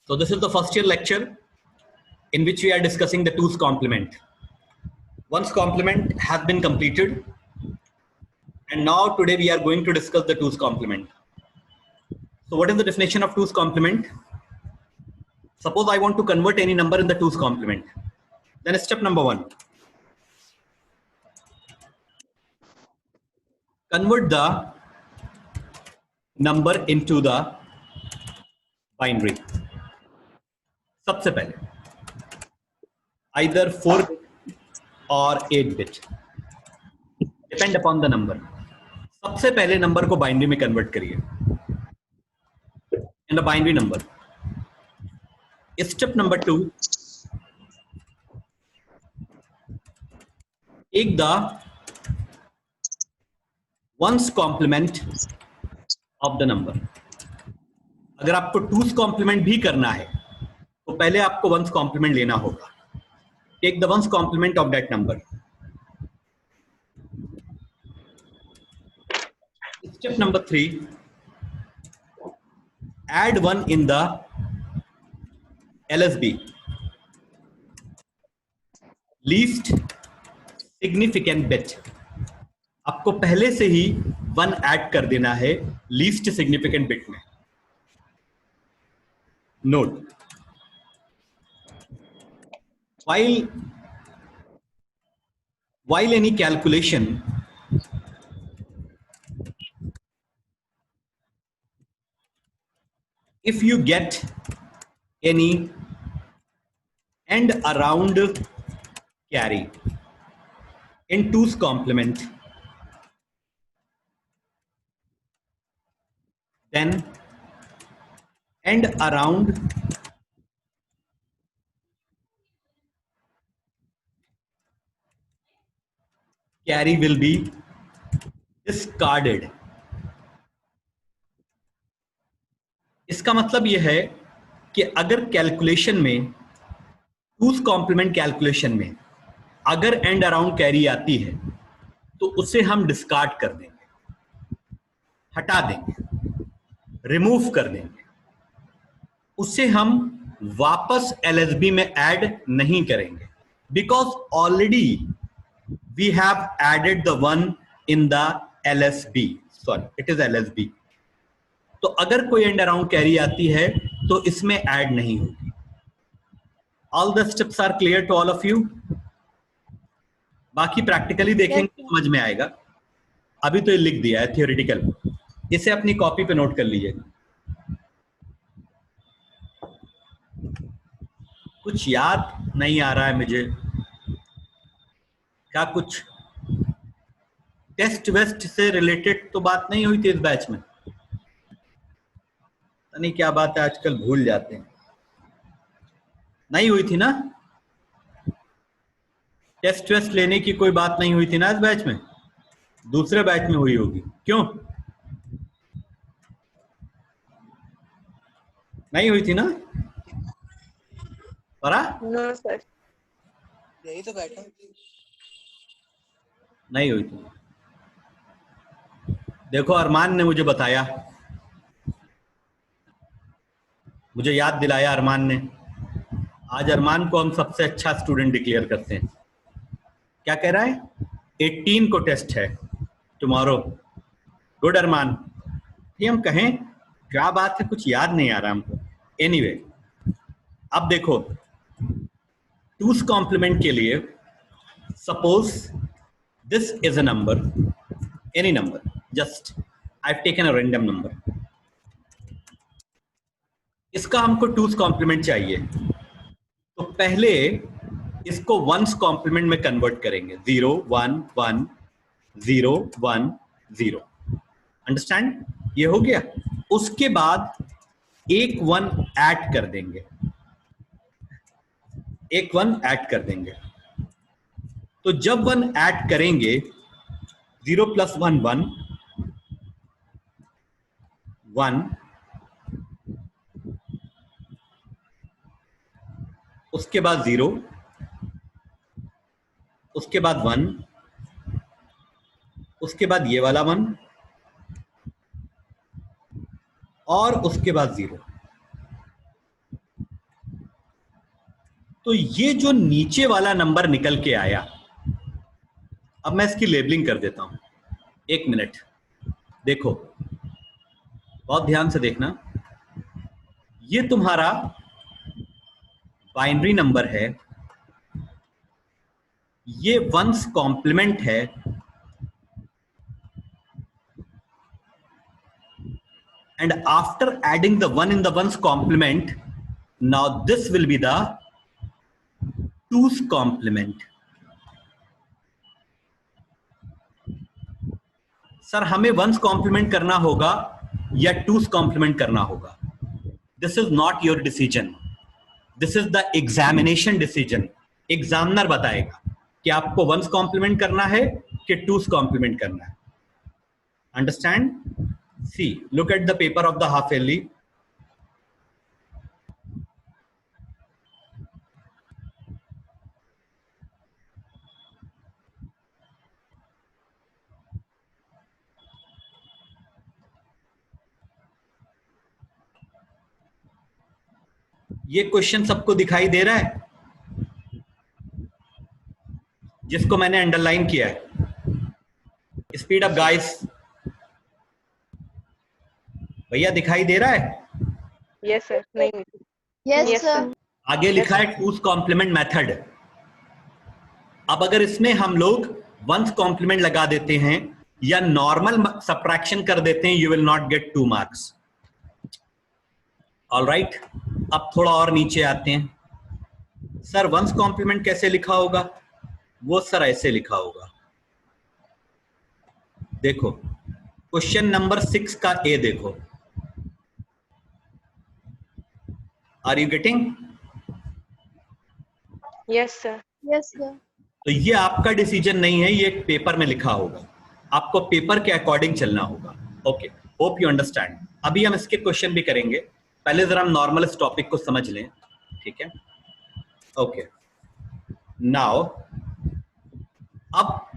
So this is the first year lecture in which we are discussing the 2's complement. 1's complement has been completed, and now today we are going to discuss the 2's complement. So what is the definition of 2's complement? Suppose I want to convert any number in the 2's complement. Then step number 1. Convert the number into the binary. सबसे पहले either 4 bit or 8 bit, depend upon the number. सबसे पहले number को binary में convert करिए in the binary number. Step number 2, take the 1's complement of the number. अगर आपको 2's complement भी करना है तो पहले आपको 1's complement लेना होगा. Take the 1's complement of that number. Step number 3, add 1 in the LSB, least significant bit. आपको पहले से ही 1 ऐड कर देना है लीस्ट सिग्निफिकेंट बिट में. Note, while any calculation, if you get any end around carry in 2's complement, then end around carry will be discarded. इसका मतलब यह है कि अगर कैलकुलेशन में 2's complement कैलकुलेशन में अगर एंड अराउंड कैरी आती है तो उसे हम डिस्कार्ड कर देंगे, हटा देंगे, रिमूव कर देंगे. उसे हम वापस एलएसबी में ऐड नहीं करेंगे, because already we have added the 1 in the LSB. Sorry, it is LSB. तो अगर कोई एंड अराउंड कैरी आती है तो इसमें ऐड नहीं होगी. All the steps are clear to all of you. बाकी प्रैक्टिकली देखेंगे तो समझ में आएगा. अभी तो ये लिख दिया है थियोरिटिकल, इसे अपनी कॉपी पे नोट कर लीजिएगा. कुछ याद नहीं आ रहा है मुझे. क्या कुछ टेस्ट वेस्ट से रिलेटेड तो बात नहीं हुई थी इस बैच में? नहीं, क्या बात है, आजकल भूल जाते हैं. नहीं हुई थी ना? टेस्ट वेस्ट लेने की कोई बात नहीं हुई थी ना इस बैच में? दूसरे बैच में हुई होगी. क्यों नहीं हुई थी ना? परा? नो सर, यही तो बैठा. नहीं हुई थी. देखो, अरमान ने मुझे बताया, मुझे याद दिलाया अरमान ने. आज अरमान को हम सबसे अच्छा स्टूडेंट डिक्लेयर करते हैं. क्या कह रहा है? 18 को टेस्ट है टुमारो. गुड अरमान. ये हम कहें क्या बात है, कुछ याद नहीं आ रहा हमको. एनीवे, अब देखो 2's complement के लिए suppose this is a number, any number, just I have taken a random number. इसका हमको 2's complement चाहिए, तो पहले इसको 1's complement में कन्वर्ट करेंगे. 0 1 1 0 1 0. अंडरस्टैंड? ये हो गया. उसके बाद एक 1 ऐड कर देंगे, एक 1 ऐड कर देंगे. तो जब 1 ऐड करेंगे, 0 + 1 1 1, उसके बाद 0, उसके बाद 1, उसके बाद ये वाला 1 और उसके बाद 0. तो ये जो नीचे वाला नंबर निकल के आया, अब मैं इसकी लेबलिंग कर देता हूं, एक मिनट देखो, बहुत ध्यान से देखना। ये तुम्हारा बाइनरी नंबर है, ये वंस कॉम्प्लीमेंट है, and after adding the 1 in the ones complement, now this will be the 2's complement. Sir हमें वंस कॉम्प्लीमेंट करना होगा या टूस कॉम्प्लीमेंट करना होगा? This is not your decision, this is the examination decision. Examiner बताएगा कि आपको वंस कॉम्प्लीमेंट करना है कि टूस कॉम्प्लीमेंट करना है। Understand? See, look at the paper of the half yearly. ये क्वेश्चन सबको दिखाई दे रहा है जिसको मैंने अंडरलाइन किया है? स्पीड अप गाइस, भैया दिखाई दे रहा है? Yes sir. नहीं, यस सर। आगे लिखा है टूस कॉम्प्लीमेंट मेथड। अब अगर इसमें हम लोग वंस कॉम्प्लीमेंट लगा देते हैं या नॉर्मल सबट्रैक्शन कर देते हैं, you will not gate 2 marks. Alright, अब थोड़ा और नीचे आते हैं। सर वंस कॉम्प्लीमेंट कैसे लिखा होगा? वो सर ऐसे लिखा होगा, देखो क्वेश्चन नंबर 6 का ए देखो। Are you getting? Yes sir. Yes sir. तो ये आपका डिसीजन नहीं है, ये पेपर में लिखा होगा, आपको पेपर के अकॉर्डिंग चलना होगा। Okay, hope you understand. अभी हम इसके क्वेश्चन भी करेंगे, पहले जरा हम नॉर्मल इस टॉपिक को समझ लें, ठीक है? ओके, नाउ अब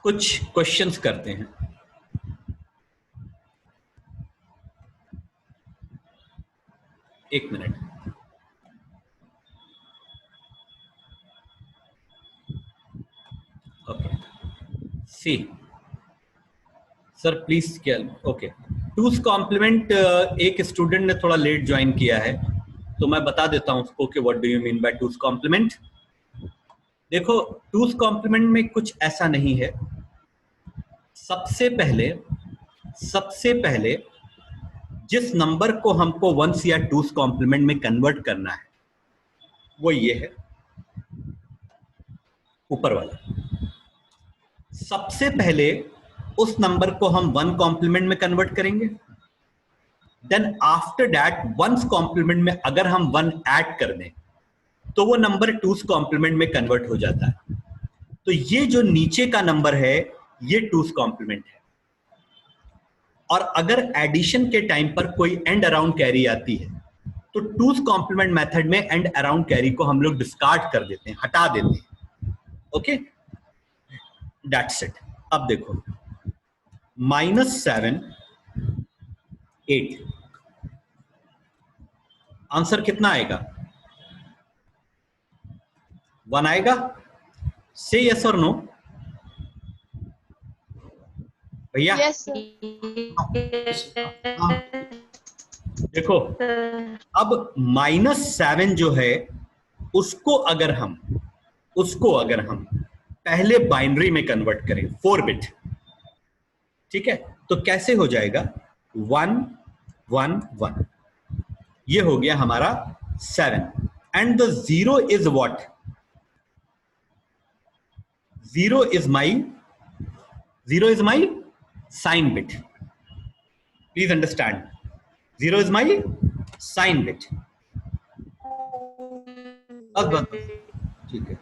कुछ क्वेश्चंस करते हैं। एक minute, okay see sir please क्या, ओके टूस कॉम्प्लीमेंट। एक स्टूडेंट ने थोड़ा लेट ज्वाइन किया है तो मैं बता देता हूं उसको कि what do you mean by two's complement. देखो टूस कॉम्प्लीमेंट में कुछ ऐसा नहीं है। सबसे पहले जिस नंबर को हमको वंस या टूस कॉम्प्लीमेंट में कन्वर्ट करना है वो ये है, ऊपर वाला। सबसे पहले उस नंबर को हम वन कॉम्प्लीमेंट में कन्वर्ट करेंगे, then after that one's complement में अगर हम वन ऐड कर दें तो वो नंबर टूस कॉम्प्लीमेंट में कन्वर्ट हो जाता है। तो ये जो नीचे का नंबर है ये टूस कॉम्प्लीमेंट है। और अगर एडिशन के टाइम पर कोई एंड अराउंड कैरी आती है तो टूस कॉम्प्लीमेंट मेथड में एंड अराउंड कैरी को हम लोग डिस्कार्ड कर देते हैं, हटा देते हैं। Okay, that's it. अब देखो -7 8, आंसर कितना आएगा? 1 आएगा? से यस और नो भैया? Yes sir. देखो अब -7 जो है उसको अगर हम पहले बाइनरी में कन्वर्ट करें 4 बिट, ठीक है, तो कैसे हो जाएगा? 1 1 1, ये हो गया हमारा 7 and the 0 is what? 0 is my sign bit. Please understand, 0 is my sign bit। बस ठीक है।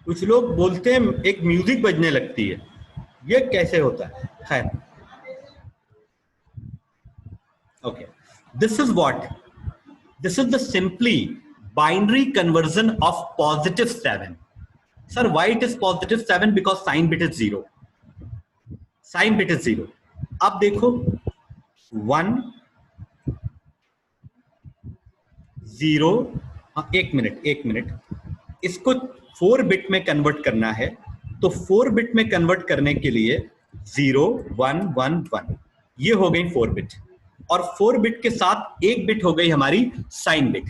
कुछ लोग बोलते हैं एक म्यूजिक बजने लगती है, ये कैसे होता है? खैर, okay, this is what? This is the simply binary conversion of +7। Sir why it is +7? Because sign bit is 0। Sign bit is 0। अब देखो 1 0, हाँ एक मिनट, इसको 4 बिट में कन्वर्ट करना है, तो 4 बिट में कन्वर्ट करने के लिए 0 1 1 1 ये हो गई 4 बिट, और 4 बिट के साथ एक बिट हो गई हमारी साइन बिट।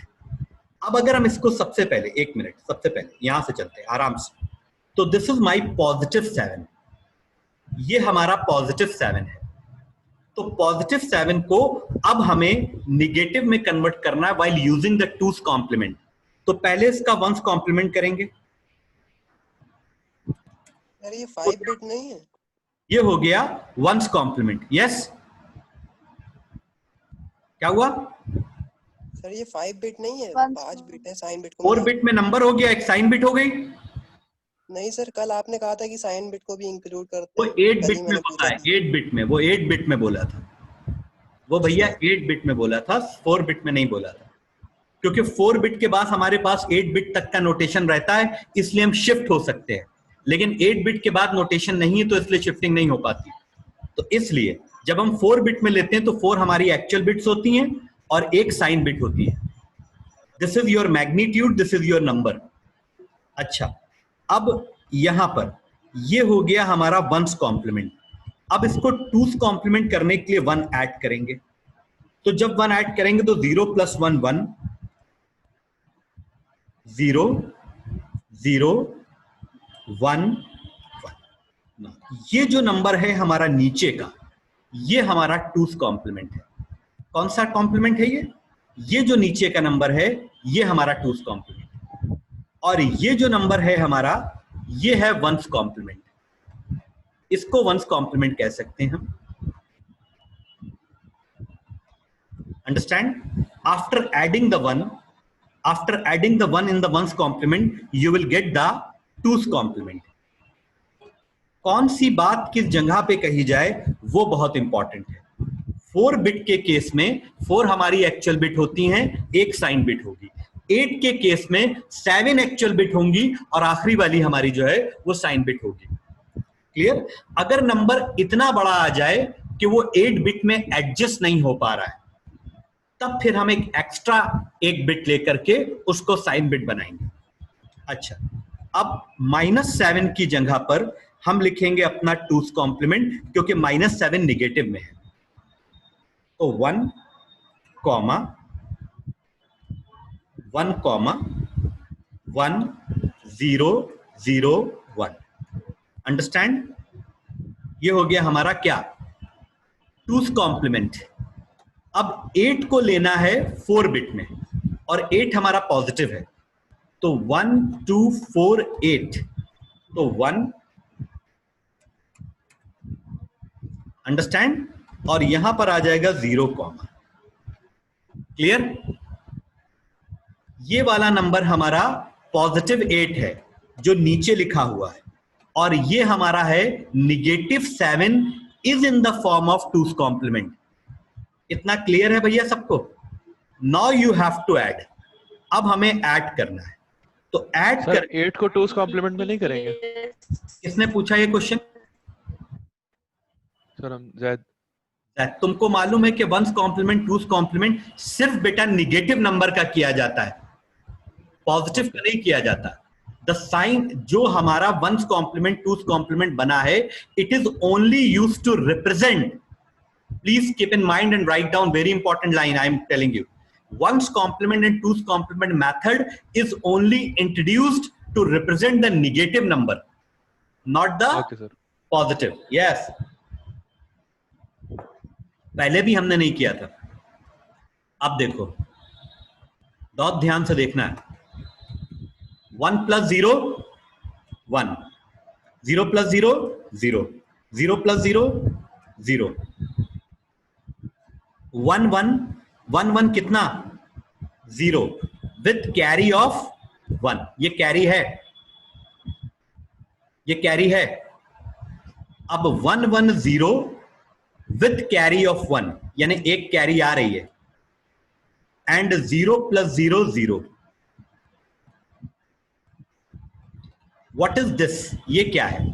अब अगर हम इसको सबसे पहले, एक मिनट, सबसे पहले यहां से चलते हैं आराम से। तो दिस इज माई +7, ये हमारा +7 है। तो +7 को अब हमें निगेटिव में कन्वर्ट करना है while using the 2's complement. तो पहले इसका 1's कॉम्प्लीमेंट करेंगे। यार ये 5 बिट नहीं है? ये हो गया 1's कॉम्प्लीमेंट। यस, क्या हुआ सर ये 5 बिट नहीं है, 1's 5 बिट है, साइन बिट को 4 मिला। बिट में नंबर हो गया, एक साइन बिट हो गई। नहीं सर, कल आपने कहा था कि साइन बिट को भी इंक्लूड करते वो हैं, 8 कल ही बिट में मैंने होता पूछा है, था। 8 बिट में, वो 8 बिट में बोला था वो भैया, 8 बिट में बोला था, 4 बिट में नहीं बोला था, क्योंकि 4 बिट के बाद हमारे पास 8 बिट तक का नोटेशन रहता है, इसलिए हम शिफ्ट हो सकते हैं, लेकिन 8 बिट के बाद नोटेशन नहीं है, तो इसलिए शिफ्टिंग नहीं हो पाती। तो इसलिए जब हम 4 बिट में लेते हैं तो 4 हमारी एक्चुअल बिट्स होती हैं और एक साइन बिट होती है। This is your magnitude, this is your number. अच्छा, अब यहां पर ये हो गया हमारा 1's कॉम्प्लीमेंट। अब इसको 2's कॉम्प्लीमेंट करने के लिए 1 ऐड करेंगे। तो जब 1 ऐड करेंगे तो 0 + 1 1, 0 0 1 1। ये जो नंबर है हमारा नीचे का, ये हमारा 2's कॉम्प्लीमेंट है। कौन सा कॉम्प्लीमेंट है ये जो नीचे का नंबर है ये हमारा 2's कॉम्प्लीमेंट, और ये जो नंबर है हमारा ये है 1's कॉम्प्लीमेंट। इसको 1's कॉम्प्लीमेंट कह सकते हैं हम। Understand? After adding the 1 in the 1's complement you will get the 2's complement। कौन सी बात किस जगह पे कही जाए वो बहुत इंपॉर्टेंट है। 4 बिट के केस में 4 हमारी एक्चुअल बिट होती हैं, एक साइन बिट होगी। 8 के केस में 7 एक्चुअल बिट होंगी और आखिरी वाली हमारी जो है वो साइन बिट होगी। क्लियर? अगर नंबर इतना बड़ा आ जाए कि वो 8 बिट में एडजस्ट नहीं हो पा रहा है, तब फिर हम एक एक्स्ट्रा एक बिट लेकर के उसको साइन बिट बनाएंगे। अच्छा, अब -7 की जगह पर हम लिखेंगे अपना 2's कॉम्प्लीमेंट, क्योंकि -7 निगेटिव में है। तो 1 कॉमा 1 कॉमा 1 0 0 1। अंडरस्टैंड? ये हो गया हमारा क्या, 2's कॉम्प्लीमेंट। अब 8 को लेना है 4 बिट में, और 8 हमारा पॉजिटिव है, तो 1 2 4 8, तो 1। अंडरस्टैंड? और यहां पर आ जाएगा 0 कॉमा। क्लियर? ये वाला नंबर हमारा +8 है जो नीचे लिखा हुआ है, और ये हमारा है -7 is in the form of 2's complement. इतना क्लियर है भैया सबको? Now you have to add. अब हमें ऐड करना है, तो ऐड सर कर। 8 को 2's कॉम्प्लीमेंट में नहीं करेंगे? किसने पूछा ये क्वेश्चन? सर हम जैद। तुमको मालूम है कि 1's कॉम्प्लीमेंट 2's कॉम्प्लीमेंट सिर्फ बेटा निगेटिव नंबर का किया जाता है, पॉजिटिव का नहीं किया जाता। द साइन जो हमारा 1's कॉम्प्लीमेंट 2's कॉम्प्लीमेंट बना है, it is only used to represent. Please keep in mind and write down very important line I am telling you. 1's complement and 2's complement method is only introduced to represent the negative number, not the okay sir. positive. Yes. पहले भी हमने नहीं किया था। अब देखो, बहुत ध्यान से देखना है। 1 + 0 1, 0 + 0 0, 0 + 0 0, 1 1 1 1 कितना, 0 विथ कैरी ऑफ 1। ये कैरी है, ये कैरी है। अब 1 1 0 विथ कैरी ऑफ 1, यानी एक कैरी आ रही है, एंड 0 + 0 0। What is this? ये क्या है?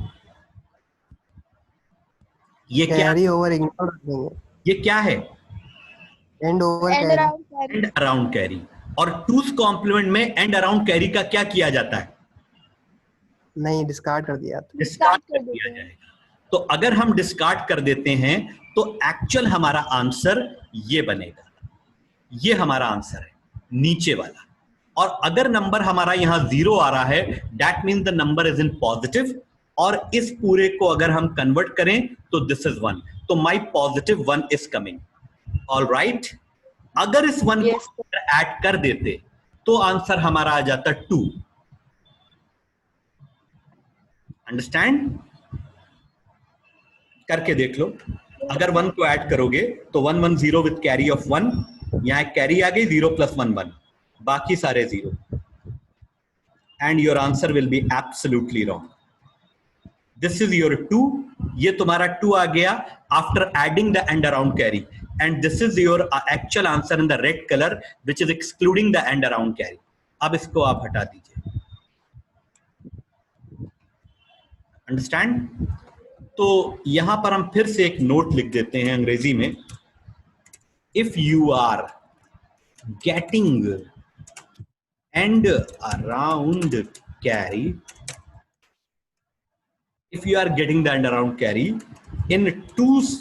ये क्या, कैरी ओवर इग्नोर रख देंगे, ये क्या है? And over and carry. Around carry. And around carry. और टूस कॉम्प्लीमेंट में एंड अराउंड कैरी का क्या किया जाता है? नहीं, डिस्कार्ड कर दिया था। डिस्कार्ड डिस्कार्ड कर कर दिया देते हैं। जाएगा। तो अगर हम डिस्कार्ड कर देते हैं तो एक्चुअल हमारा आंसर ये बनेगा, ये हमारा आंसर है नीचे वाला। और अगर नंबर हमारा यहां 0 आ रहा है, that means the number is in positive, और इस पूरे को अगर हम कन्वर्ट करें तो दिस इज 1, तो my positive 1 is coming. All right, अगर इस 1 Yes, को ऐड कर देते तो आंसर हमारा आ जाता 2। अंडरस्टैंड? करके देख लो। अगर 1 को ऐड करोगे तो 1 1 0 विथ कैरी ऑफ 1, यहां कैरी आ गई 0 + 1 1, बाकी सारे 0, and your answer will be absolutely wrong. This is your 2, ये तुम्हारा 2 आ गया after adding the end around carry, and this is your actual answer in the red colour which is excluding the end around carry. अब इसको आप हटा दीजिए। Understand? तो यहां पर हम फिर से एक नोट लिख देते हैं अंग्रेजी में। If you are getting end around carry, if you are getting the end around carry in two's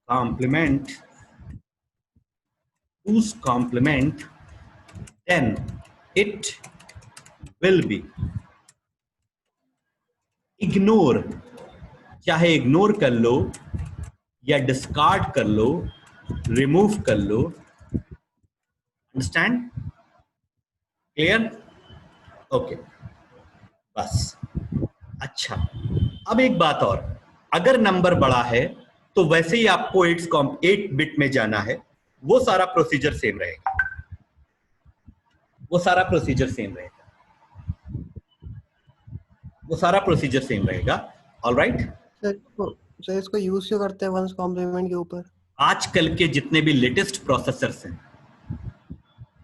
complement, then it will be ignore, चाहे इग्नोर कर लो या डिस्कार्ड कर लो, रिमूव कर लो। अंडरस्टैंड? क्लियर? ओके, बस। अच्छा, अब एक बात और, अगर नंबर बड़ा है तो वैसे ही आपको 8 बिट में जाना है, वो सारा प्रोसीजर सेम रहेगा, वो सारा प्रोसीजर सेम रहेगा, वो सारा प्रोसीजर सेम रहेगा। ऑलराइट, सर इसको यूज क्यों करते हैं वंस कॉम्प्लीमेंट के ऊपर? आजकल के जितने भी लेटेस्ट प्रोसेसर्स हैं,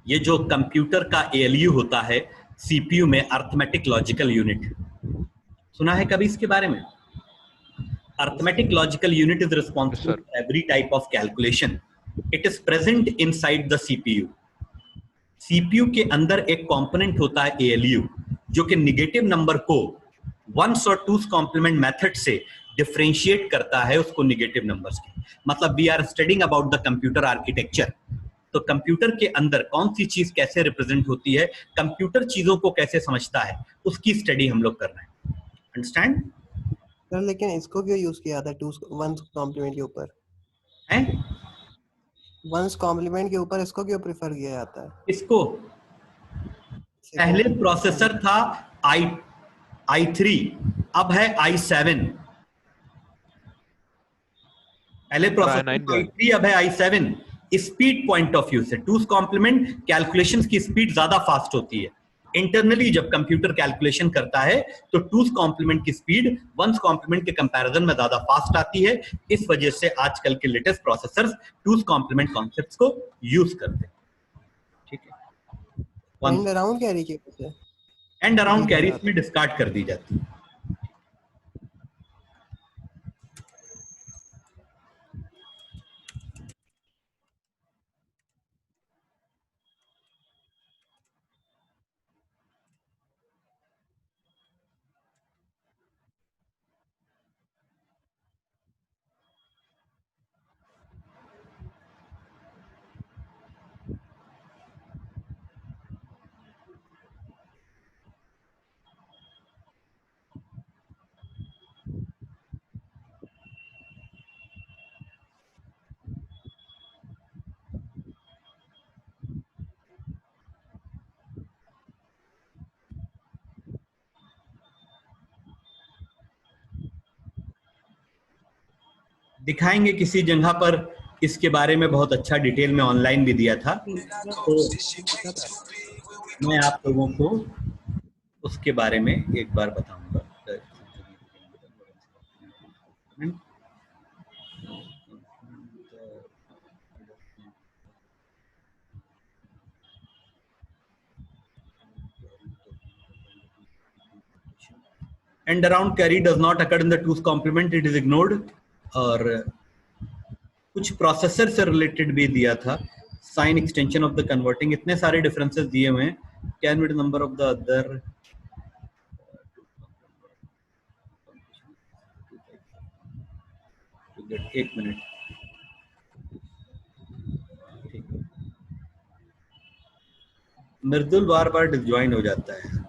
ये जो कंप्यूटर का एएलयू होता है सीपीयू में, अर्थमेटिक लॉजिकल यूनिट, सुना है कभी इसके बारे में? Arithmetic logical unit is responsible Yes, for every type of calculation. It is present inside the CPU. CPU के अंदर एक कंपोनेंट होता है ALU, जो कि निगेटिव नंबर को वंस और टूस कॉम्प्लीमेंट मेथड से डिफरेंशिएट करता है उसको निगेटिव नंबर्स के। मतलब we are studying about the computer architecture. तो कंप्यूटर के अंदर कौन सी चीज कैसे रिप्रेजेंट होती है, कंप्यूटर चीजों को कैसे समझता है, उसकी स्टडी हम लोग कर रहे हैं। अंडरस्टैंड? सर लेकिन इसको क्यों यूज किया था टू वंस कॉम्प्लीमेंट के ऊपर? हैं? वंस कॉम्प्लीमेंट के ऊपर इसको क्यों प्रेफर किया जाता है? इसको पहले प्रोसेसर था i3, अब है i7। पहले प्रोसेसर था i3, अब है i7। Speed point of view से टूस कॉम्प्लीमेंट कैलकुलेशंस की स्पीड ज्यादा फास्ट होती है। इंटरनली जब कंप्यूटर कैलकुलेशन करता है तो टूस कॉम्प्लीमेंट की स्पीड वंस कॉम्प्लीमेंट के कंपैरिजन में ज्यादा फास्ट आती है। इस वजह से आजकल के लेटेस्ट प्रोसेसर्स टूस कॉम्प्लीमेंट कॉन्सेप्ट्स को यूज करते हैं। ठीक है, एंड अराउंड कैरी के ऊपर एंड अराउंड कैरी में डिस्कार्ड कर दी जाती है। दिखाएंगे किसी जगह पर, इसके बारे में बहुत अच्छा डिटेल में ऑनलाइन भी दिया था, तो मैं आप लोगों को उसके बारे में एक बार बताऊंगा। And around carry does not occur in the two's complement, it is ignored. और कुछ प्रोसेसर से रिलेटेड भी दिया था, sign extension of the converting, इतने सारे डिफरेंसेस दिए हुए हैं। Can be the number of the other, एक मिनट, मृदुल बार बार डिसजॉइन हो जाता है।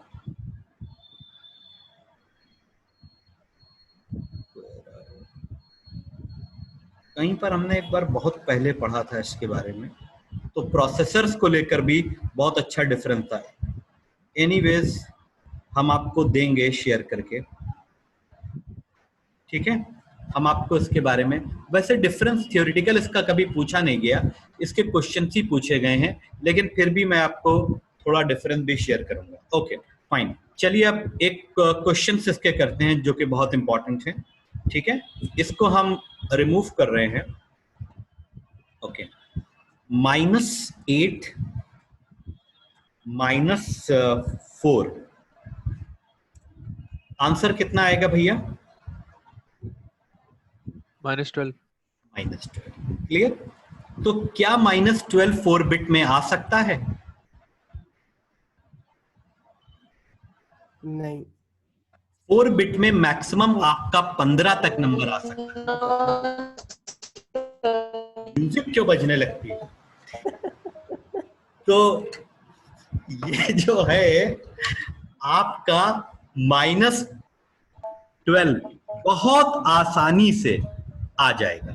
कहीं पर हमने एक बार बहुत पहले पढ़ा था इसके बारे में, तो प्रोसेसर्स को लेकर भी बहुत अच्छा डिफरेंस था। एनीवेज हम आपको देंगे शेयर करके, ठीक है, हम आपको इसके बारे में, वैसे डिफरेंस थियोरिटिकल इसका कभी पूछा नहीं गया, इसके क्वेश्चन ही पूछे गए हैं, लेकिन फिर भी मैं आपको थोड़ा डिफरेंस भी शेयर करूंगा। ओके फाइन, चलिए अब एक क्वेश्चन इसके करते हैं जो कि बहुत इंपॉर्टेंट है, ठीक है, इसको हम रिमूव कर रहे हैं। ओके, -8 -4, आंसर कितना आएगा भैया? -12। -12, क्लियर? तो क्या -12 4 बिट में आ सकता है? नहीं। 4 बिट में मैक्सिमम आपका 15 तक नंबर आ सकता है। म्यूजिक क्यों बजने लगती है? तो ये जो है आपका -12 बहुत आसानी से आ जाएगा,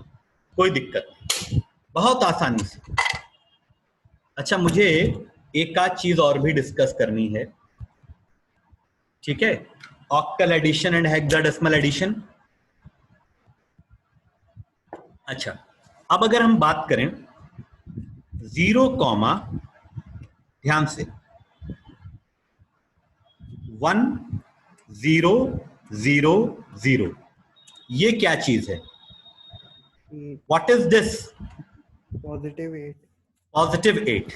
कोई दिक्कत नहीं, बहुत आसानी से। अच्छा, मुझे एक आध चीज और भी डिस्कस करनी है, ठीक है, octal addition and hexadecimal addition. अच्छा, अब अगर हम बात करें 0, ध्यान से 1 0 0 0, ये क्या चीज है? What is this? +8। +8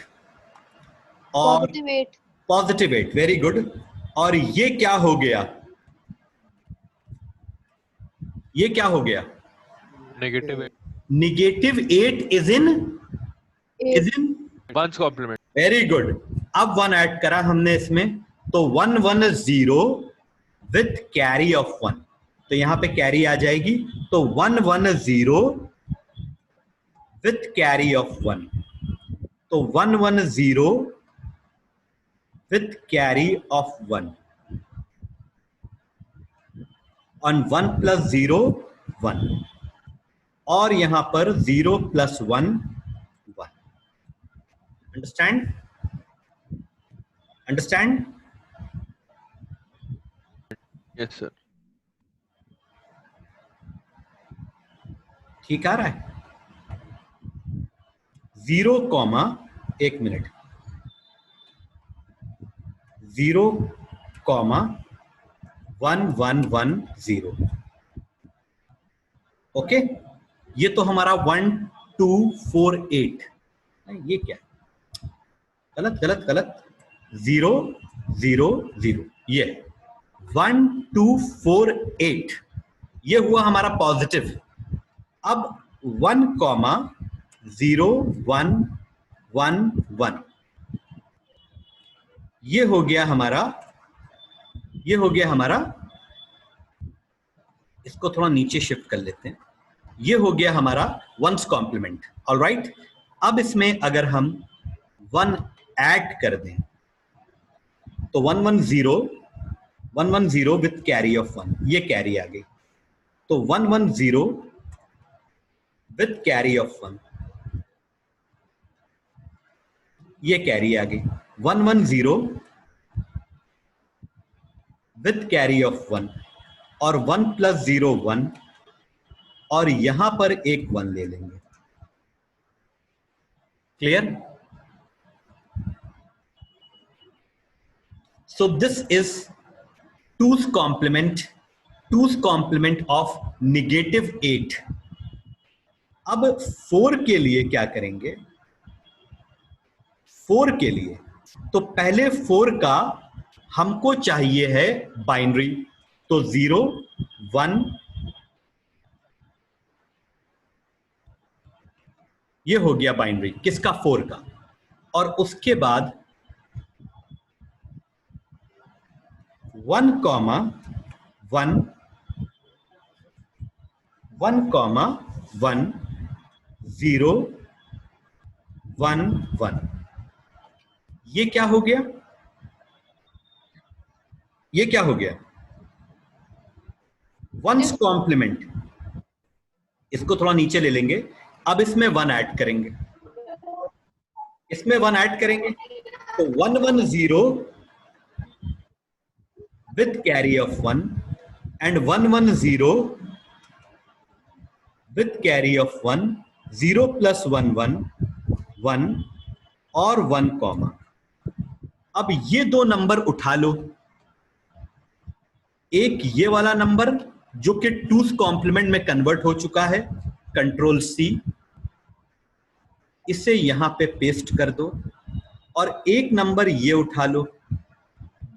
और +8। +8, वेरी गुड। और ये क्या हो गया? ये क्या हो गया? -8 -8 is in 1's complement. Very good. अब 1 ऐड करा हमने इसमें, तो 1 1 0 विथ कैरी ऑफ 1, तो यहां पे कैरी आ जाएगी, तो 1 1 0 विथ कैरी ऑफ 1, तो 1 1 0 विथ कैरी ऑफ 1, और 1 + 0 1, और यहां पर 0 + 1 1। अंडरस्टैंड? अंडरस्टैंड? Yes sir. ठीक आ रहा है? 0, एक मिनट, 0, 1 1 1 0। ओके, ये तो हमारा 1 2 4 8, ये क्या? गलत गलत गलत, 0 0 0, ये 1 2 4 8, ये हुआ हमारा पॉजिटिव। अब 1, 0 1 1 1, ये हो गया हमारा, ये हो गया हमारा, इसको थोड़ा नीचे शिफ्ट कर लेते हैं, ये हो गया हमारा 1's कॉम्प्लीमेंट। ऑलराइट, अब इसमें अगर हम 1 ऐड कर दें, तो 1 1 0 विथ कैरी ऑफ 1, ये कैरी आ गई, तो 1 1 0 विथ कैरी ऑफ 1, ये कैरी आ गई, 1 1 0 विथ कैरी ऑफ 1, और 1 + 0 1, और यहां पर एक 1 ले लेंगे। Clear? So this is 2's complement of -8। अब 4 के लिए क्या करेंगे? 4 के लिए तो पहले 4 का हमको चाहिए है बाइनरी, तो 0 1 ये हो गया बाइनरी किसका, 4 का। और उसके बाद 1, 1, 1, 1, 0, 1, 1। ये क्या हो गया, ये क्या हो गया, वंस कॉम्प्लीमेंट। इसको थोड़ा नीचे ले लेंगे, अब इसमें 1 ऐड करेंगे, इसमें 1 ऐड करेंगे, तो 1, 1, 0 with carry of 1 and 1, 1, 0 with carry of 1, 0 plus 1, 1, 1 और 1 कॉमा। अब ये दो नंबर उठा लो, एक ये वाला नंबर जो कि 2's कॉम्प्लीमेंट में कन्वर्ट हो चुका है, कंट्रोल C, इसे यहां पे पेस्ट कर दो, और एक नंबर ये उठा लो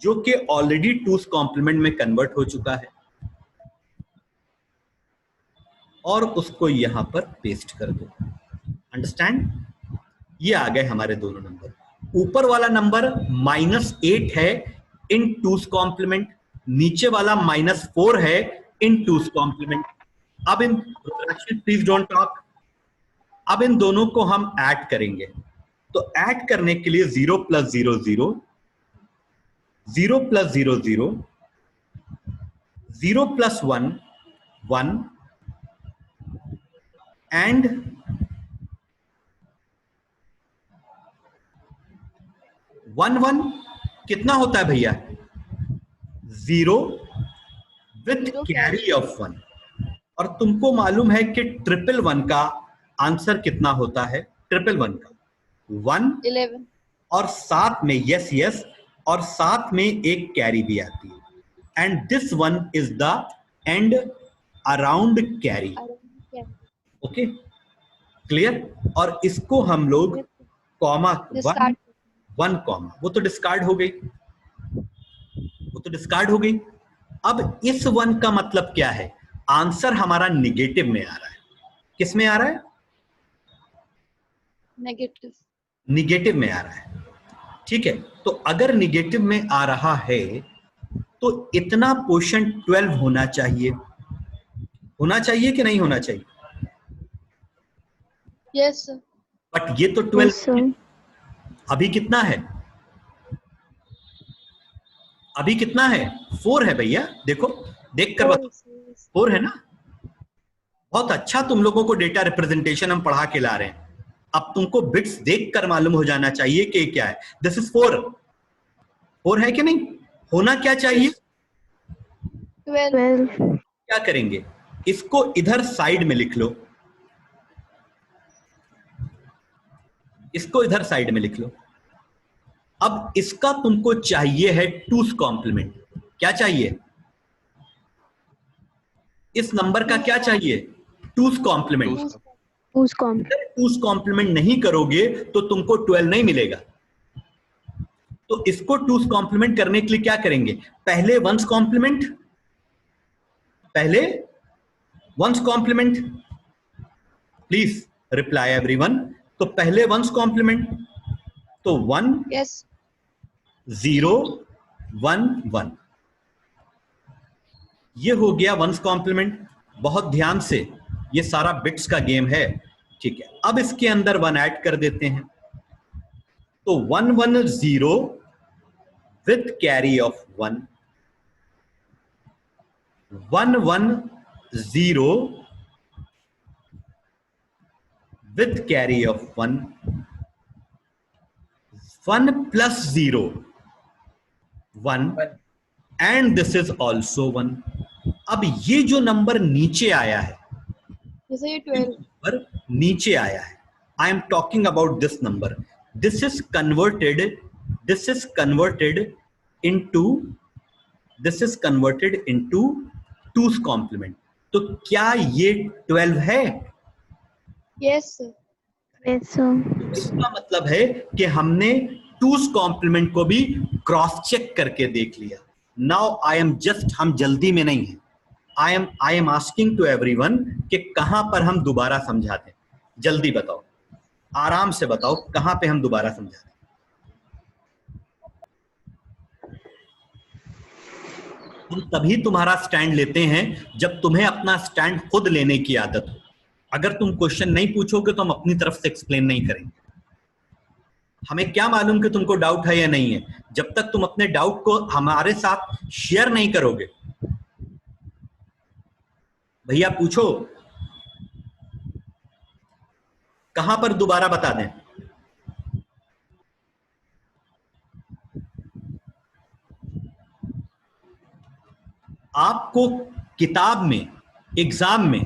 जो कि ऑलरेडी 2's कॉम्प्लीमेंट में कन्वर्ट हो चुका है, और उसको यहां पर पेस्ट कर दो। अंडरस्टैंड? ये आ गए हमारे दोनों नंबर। ऊपर वाला नंबर -8 है इन 2's कॉम्प्लीमेंट, नीचे वाला -4 है इन 2's कॉम्प्लीमेंट। अब इन, प्लीज डोंट टॉक, अब इन दोनों को हम ऐड करेंगे। तो ऐड करने के लिए 0 + 0, 0, 0 + 0, 0, 0 + 1, 1 एंड 1, 1 कितना होता है भैया, 0 विथ कैरी ऑफ 1। और तुमको मालूम है कि 111 का आंसर कितना होता है, 111 का 1 11 और साथ में यस यस, और साथ में एक कैरी भी आती है, and this one is the end around carry. Okay, clear? और इसको हम लोग कॉमा 1 कॉमा, वो तो डिस्कार्ड हो गई, वो तो डिस्कार्ड हो गई। अब इस 1 का मतलब क्या है, आंसर हमारा निगेटिव में आ रहा है। किस में आ रहा है? नेगेटिव, निगेटिव में आ रहा है। ठीक है, तो अगर निगेटिव में आ रहा है तो इतना पोर्शन 12 होना चाहिए, होना चाहिए कि नहीं होना चाहिए? यस सर, बट ये तो 12 अभी कितना है, अभी कितना है, 4 है भैया। देखो, देख कर बताओ, 4 है ना। बहुत अच्छा, तुम लोगों को डेटा रिप्रेजेंटेशन हम पढ़ा के ला रहे हैं। अब तुमको बिट्स देख कर मालूम हो जाना चाहिए कि क्या है। दिस इज 4, 4 है कि नहीं? होना क्या चाहिए, 12, क्या करेंगे, इसको इधर साइड में लिख लो, इसको इधर साइड में लिख लो। अब इसका तुमको चाहिए है 2's कॉम्प्लीमेंट। क्या चाहिए, इस नंबर का क्या चाहिए, 2's कॉम्प्लीमेंट। 2's कॉम्प्लीमेंट नहीं करोगे तो तुमको 12 नहीं मिलेगा। तो इसको 2's कॉम्प्लीमेंट करने के लिए क्या करेंगे, पहले 1's कॉम्प्लीमेंट, पहले 1's complement. Please reply everyone. तो पहले 1's कॉम्प्लीमेंट, तो 1 यस 0 1 1, ये हो गया 1's कॉम्प्लीमेंट। बहुत ध्यान से, ये सारा बिट्स का गेम है। ठीक है, अब इसके अंदर 1 ऐड कर देते हैं, तो 1 1 0 with carry off 1, 1 1 0 with carry off 1, 1 + 0 1 and this is also 1। अब ये जो नंबर नीचे आया है, जैसे ये 12, पर नीचे आया है, I am talking about this number, this is converted into, this is converted into 2's complement. तो क्या ये 12 है? यस सर, इसका मतलब है कि हमने 2's कॉम्प्लीमेंट को भी क्रॉस चेक करके देख लिया। नाउ आई एम जस्ट, हम जल्दी में नहीं है, I am asking to everyone कि कहां पर हम दोबारा समझाते हैं, जल्दी बताओ। आराम से बताओ कहां पे हम दोबारा समझा दें। हम तभी तुम्हारा स्टैंड लेते हैं जब तुम्हें अपना स्टैंड खुद लेने की आदत हो। अगर तुम क्वेश्चन नहीं पूछोगे तो हम अपनी तरफ से एक्सप्लेन नहीं करेंगे। हमें क्या मालूम कि तुमको डाउट है या नहीं है, जब तक तुम अपने डाउट को हमारे साथ शेयर नहीं करोगे। भैया पूछो, कहां पर दोबारा बता दें? आपको किताब में, एग्जाम में,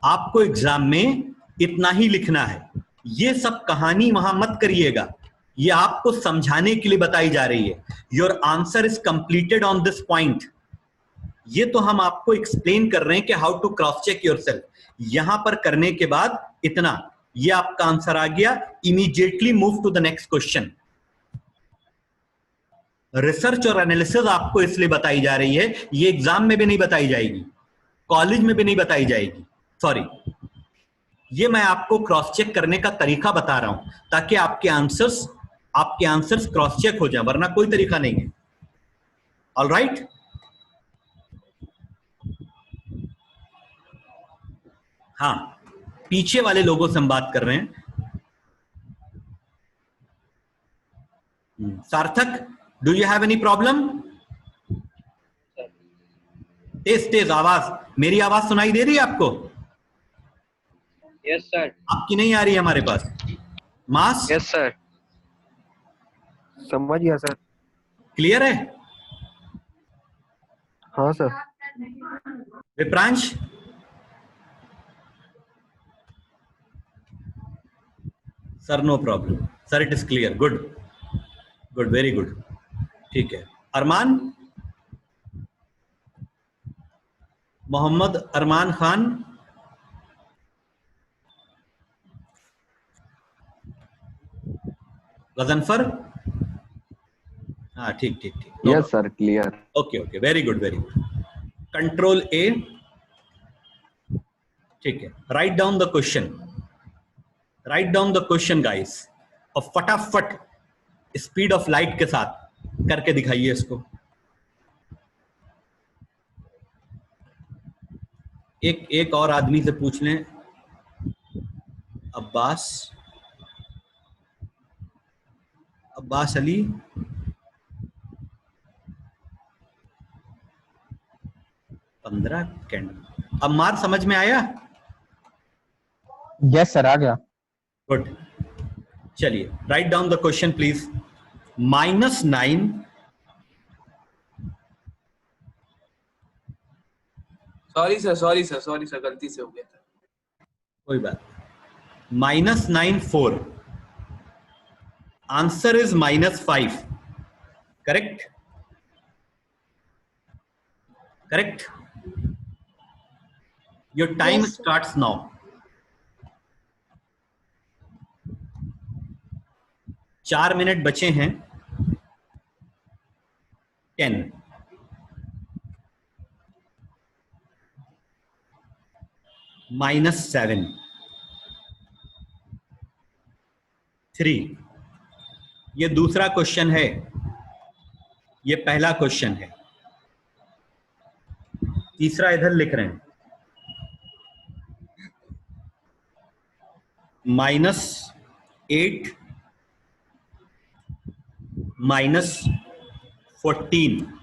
आपको एग्जाम में इतना ही लिखना है। ये सब कहानी वहां मत करिएगा, ये आपको समझाने के लिए बताई जा रही है। Your answer is completed on this point. ये तो हम आपको एक्सप्लेन कर रहे हैं कि how to cross check yourself. यहां पर करने के बाद इतना, ये आपका आंसर आ गया, immediately move to the next question. Research और एनालिसिस आपको इसलिए बताई जा रही है, ये एग्जाम में भी नहीं बताई जाएगी, कॉलेज में भी नहीं बताई जाएगी। सॉरी, ये मैं आपको क्रॉस चेक करने का तरीका बता रहा हूं ताकि आपके आंसर्स क्रॉस चेक हो जाए, वरना कोई तरीका नहीं है। ऑल राइट, हाँ, पीछे वाले लोगों से हम बात कर रहे हैं। Sarthak, do you have any problem? तेज तेज आवाज, मेरी आवाज सुनाई दे रही है आपको? Yes sir. आपकी नहीं आ रही है हमारे पास। मास यस सर। समझ गया सर। क्लियर है? हाँ sir. Vipransh, sir no problem sir, it is clear. Good good, very good, ठीक है। अरमान, मोहम्मद अरमान खान, गजनफर, हाँ ठीक ठीक ठीक, yes sir, clear. Okay okay, very good very good. Control ए, ठीक है। Write down the question, write down the question guys, और फटाफट स्पीड ऑफ लाइट के साथ करके दिखाइए इसको। एक और आदमी से पूछ लें, अब्बास, अब्बास अली, पंद्रह कैंडल। अब मार समझ में आया? यस सर, आ गया। गुड, चलिए write down the question please. -9, sorry sir, गलती से हो गया था। कोई बात, -9 4, answer is -5, correct? Correct? Your time Yes, sir. Starts now. चार मिनट बचे हैं। 10, -7, 3। ये दूसरा क्वेश्चन है, ये पहला क्वेश्चन है। तीसरा इधर लिख रहे हैं, -8 -14।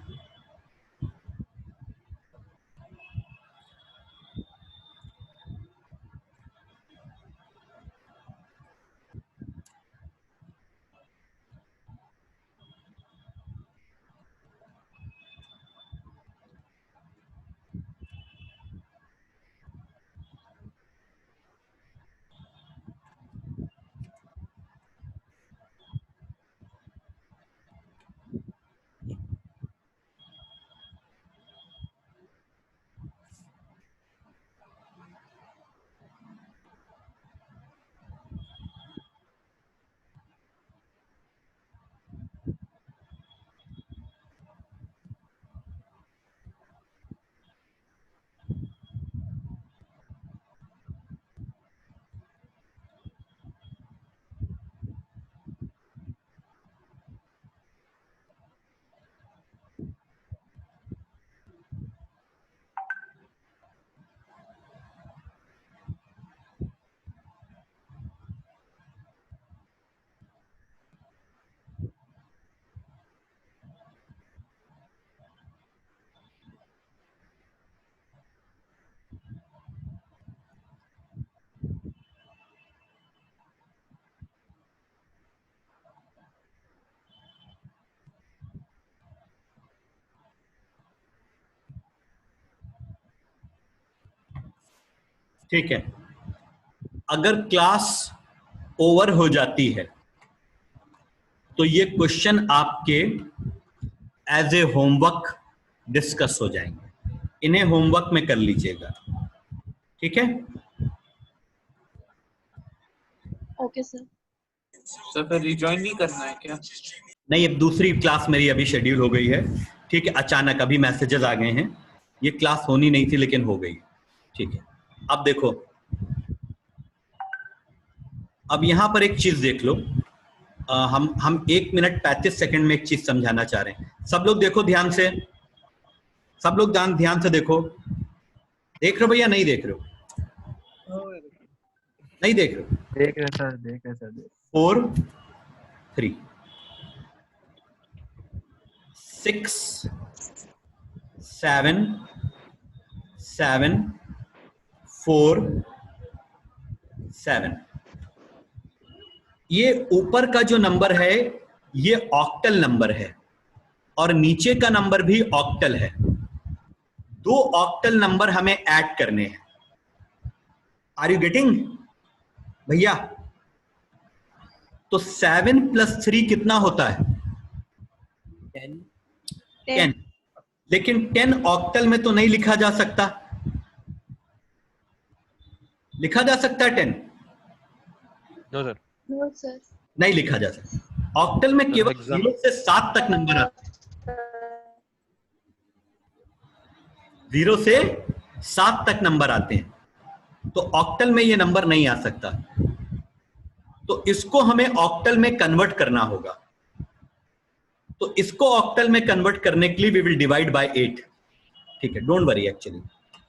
ठीक है, अगर क्लास ओवर हो जाती है तो ये क्वेश्चन आपके एज ए होमवर्क डिस्कस हो जाएंगे, इन्हें होमवर्क में कर लीजिएगा, ठीक है। Okay sir. सर फिर रिजॉइन नहीं करना है क्या? नहीं, अब दूसरी क्लास मेरी अभी शेड्यूल हो गई है, ठीक है, अचानक अभी मैसेजेस आ गए हैं, ये क्लास होनी नहीं थी लेकिन हो गई, ठीक है। अब देखो, अब यहां पर एक चीज देख लो, हम 1 मिनट 35 सेकंड में एक चीज समझाना चाह रहे हैं। सब लोग देखो ध्यान से, सब लोग ध्यान से देखो, देख रहे हो भैया, नहीं देख रहे हो? नहीं देख रहे हो? देख रहे सर, देख रहे सर। 4 3 6 7 7 4 7, ये ऊपर का जो नंबर है ये ऑक्टल नंबर है और नीचे का नंबर भी ऑक्टल है। 2 ऑक्टल नंबर हमें ऐड करने हैं। आर यू गेटिंग भैया? तो 7 + 3 कितना होता है? 10। लेकिन 10 ऑक्टल में तो नहीं लिखा जा सकता। लिखा जा सकता है 10? No sir. No sir. नहीं लिखा जा सकता। ऑक्टल में केवल 0 से 7 तक नंबर आते हैं। 0 से 7 तक नंबर आते हैं, तो ऑक्टल में ये नंबर नहीं आ सकता। तो इसको हमें ऑक्टल में कन्वर्ट करना होगा। तो इसको ऑक्टल में कन्वर्ट करने के लिए वी विल डिवाइड बाय 8, ठीक है। डोंट वरी, एक्चुअली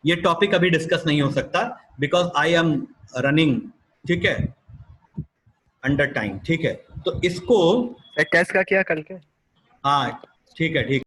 ये टॉपिक अभी डिस्कस नहीं हो सकता बिकॉज आई एम रनिंग, ठीक है, अंडर टाइम, ठीक है। तो इसको टेस्ट का किया कल के? हाँ ठीक है, ठीक।